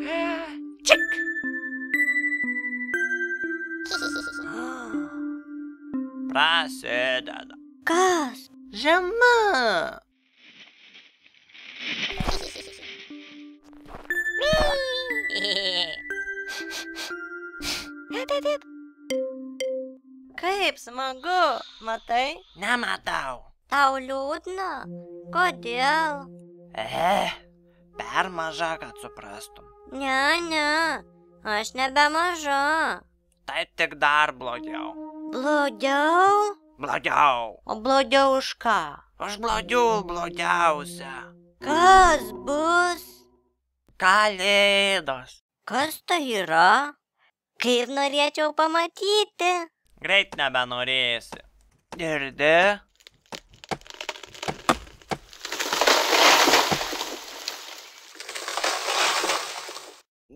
Čik. Prasideda. Kas? Žiema. Kaip smagu, matai? Nematau. Tau liūdna? Kodėl? Per maža, kad suprastum. Ne, aš nebe maža. Tai tik dar blogiau. Blogiau? Blogiau. O blogiau už ką? Už blogiausia. Kas bus? Kalėdos. Kas tai yra? Kaip norėčiau pamatyti? Greit nebenorėsi. Girdi?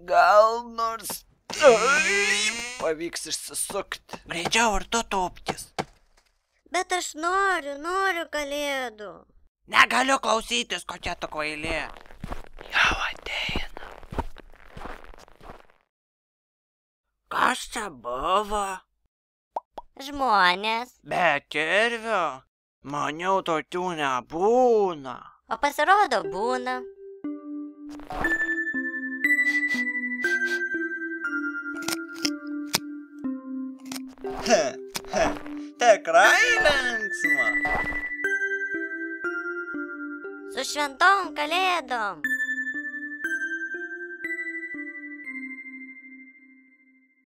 Gal nors pavyks išsisukti. Greičiau ir tu tūpkis. Bet aš noriu kalėdų. Negaliu klausytis, kokia tu kvailė. Jau ateina. Kas čia buvo? Žmonės. Be kirvių? Maniau, tokių nebūna. O pasirodo būna. Tikrai linksma. Su šventom kalėdom.